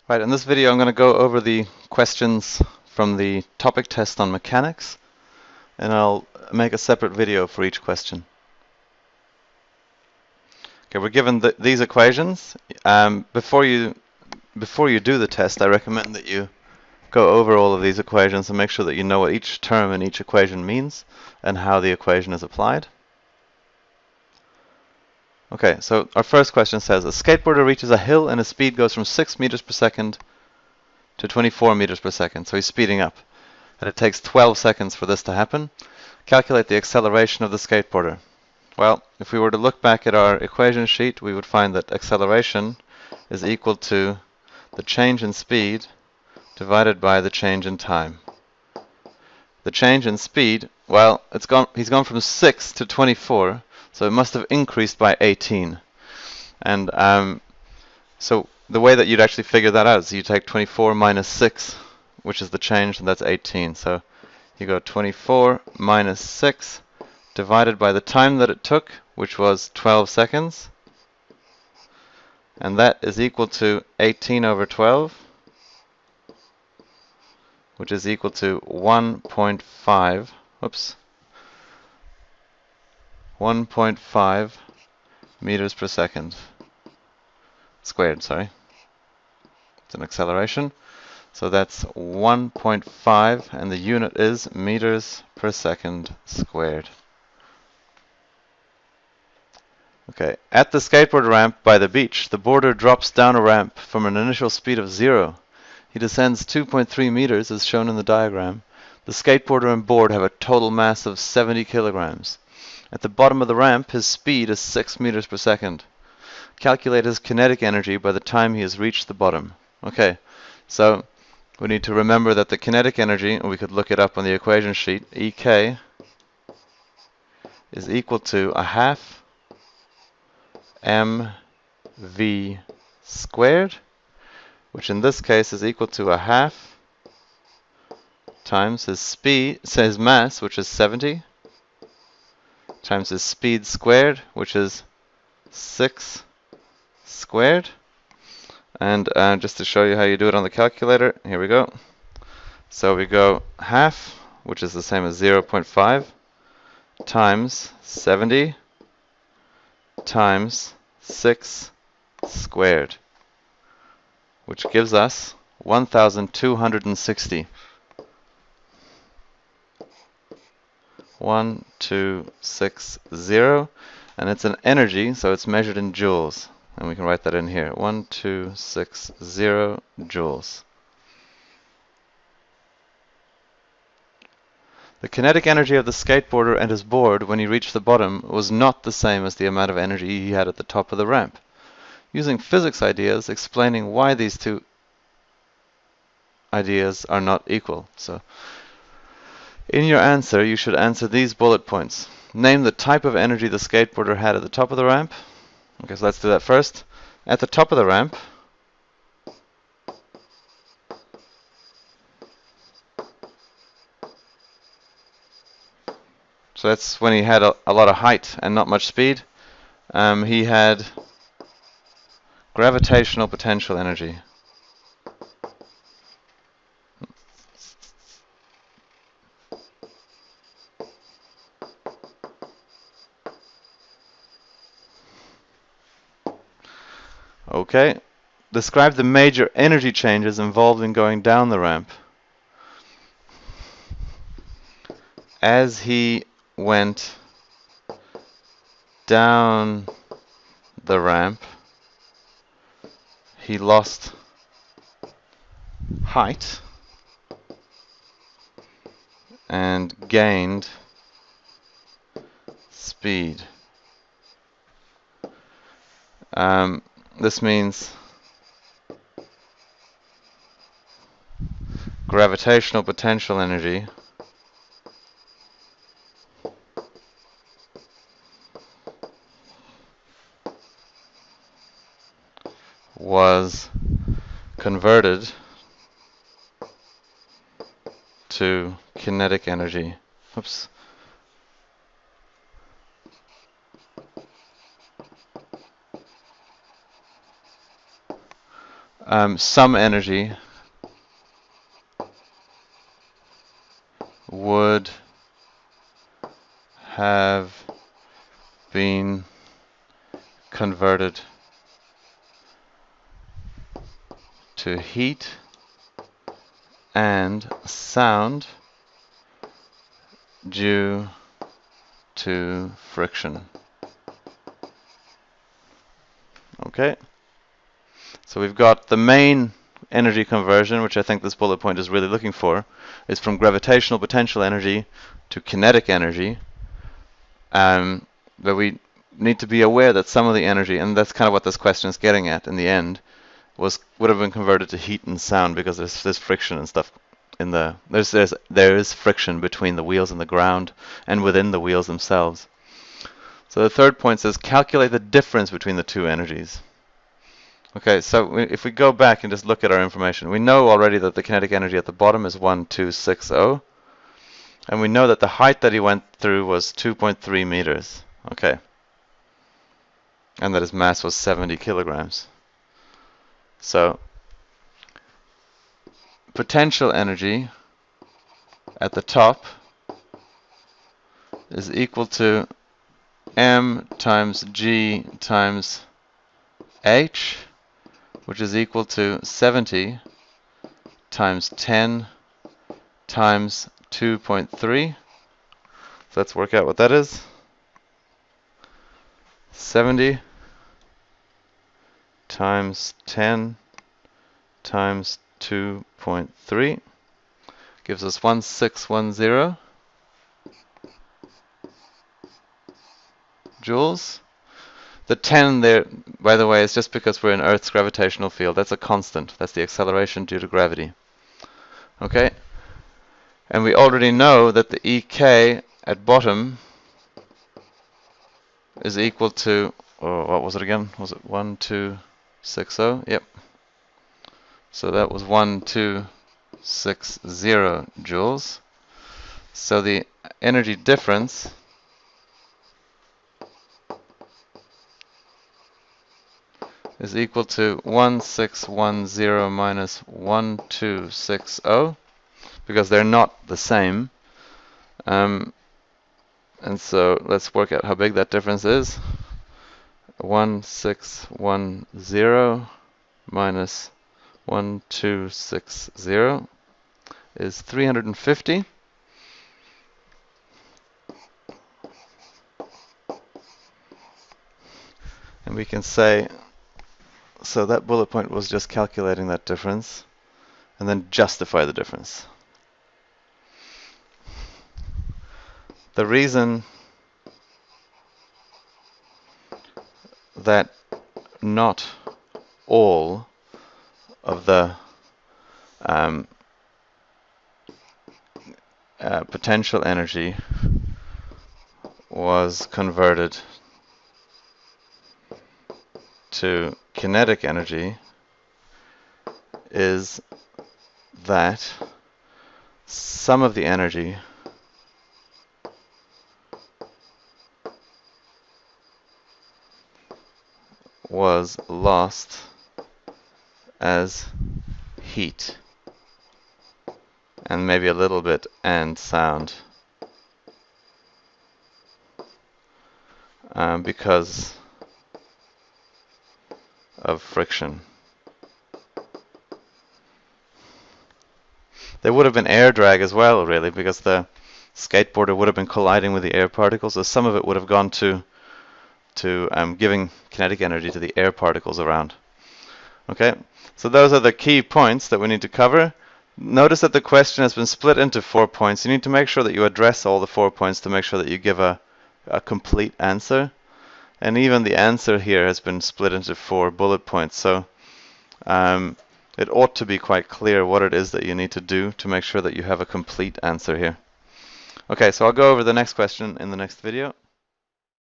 Right, in this video I'm going to go over the questions from the topic test on mechanics, and I'll make a separate video for each question. Okay, we're given these equations. Before you do the test, I recommend that you go over all of these equations and make sure that you know what each term in each equation means and how the equation is applied. Okay, so our first question says, a skateboarder reaches a hill and his speed goes from 6 meters per second to 24 meters per second, so he's speeding up. And it takes 12 seconds for this to happen. Calculate the acceleration of the skateboarder. Well, if we were to look back at our equation sheet, we would find that acceleration is equal to the change in speed divided by the change in time. The change in speed, well, he's gone from 6 to 24, so it must have increased by 18. And so the way that you'd actually figure that out is you take 24 minus 6, which is the change, and that's 18. So you go 24 minus 6 divided by the time that it took, which was 12 seconds. And that is equal to 18 over 12, which is equal to 1.5, 1.5 meters per second squared, sorry. It's an acceleration. So that's 1.5, and the unit is meters per second squared. Okay, at the skateboard ramp by the beach, the boarder drops down a ramp from an initial speed of 0. He descends 2.3 meters as shown in the diagram. The skateboarder and board have a total mass of 70 kilograms. At the bottom of the ramp, his speed is 6 meters per second. Calculate his kinetic energy by the time he has reached the bottom. Okay, so we need to remember that the kinetic energy, and we could look it up on the equation sheet, EK is equal to a half mv squared, which in this case is equal to a half times his mass, which is 70, times his speed squared, which is 6 squared. And just to show you how you do it on the calculator, here we go. So we go half, which is the same as 0.5, times 70 times 6 squared, which gives us 1,260. 1260, and it's an energy, so it's measured in joules. And we can write that in here, 1260 joules. The kinetic energy of the skateboarder and his board when he reached the bottom was not the same as the amount of energy he had at the top of the ramp. Using physics ideas, explaining why these two ideas are not equal. So, in your answer, you should answer these bullet points. Name the type of energy the skateboarder had at the top of the ramp. Okay, so let's do that first. At the top of the ramp, so that's when he had a lot of height and not much speed. He had gravitational potential energy. Okay. Describe the major energy changes involved in going down the ramp. As he went down the ramp, he lost height and gained speed. This means gravitational potential energy was converted to kinetic energy. Oops. some energy would have been converted to heat and sound due to friction. Okay, so we've got the main energy conversion, which I think this bullet point is really looking for, is from gravitational potential energy to kinetic energy. But we need to be aware that some of the energy, and that's kind of what this question is getting at in the end, would have been converted to heat and sound, because there's friction and stuff in the there is friction between the wheels and the ground and within the wheels themselves. So the third point says calculate the difference between the two energies. Okay, so if we go back and just look at our information, we know already that the kinetic energy at the bottom is 1260, and we know that the height that he went through was 2.3 meters. Okay, and that his mass was 70 kilograms. So potential energy at the top is equal to m times g times h, which is equal to 70 times 10 times 2.3. So let's work out what that is. 70 times 10 times 2.3 gives us 1610 joules. The 10 there, by the way, is just because we're in Earth's gravitational field. That's a constant. That's the acceleration due to gravity. Okay? And we already know that the EK at bottom is equal to, what was it again? Was it 1260? Yep. So that was 1260 joules. So the energy difference is equal to 1610 minus 1260, because they're not the same. And so let's work out how big that difference is. 1610 minus 1260 is 350. And we can say, so that bullet point was just calculating that difference and then justify the difference. The reason that not all of the potential energy was converted to kinetic energy is that some of the energy was lost as heat, and maybe a little bit and sound, because of friction. There would have been air drag as well, really, because the skateboarder would have been colliding with the air particles, so some of it would have gone to giving kinetic energy to the air particles around. Okay, so those are the key points that we need to cover. Notice that the question has been split into 4 points. You need to make sure that you address all the 4 points to make sure that you give a complete answer. And even the answer here has been split into 4 bullet points. So it ought to be quite clear what it is that you need to do to make sure that you have a complete answer here. Okay, so I'll go over the next question in the next video.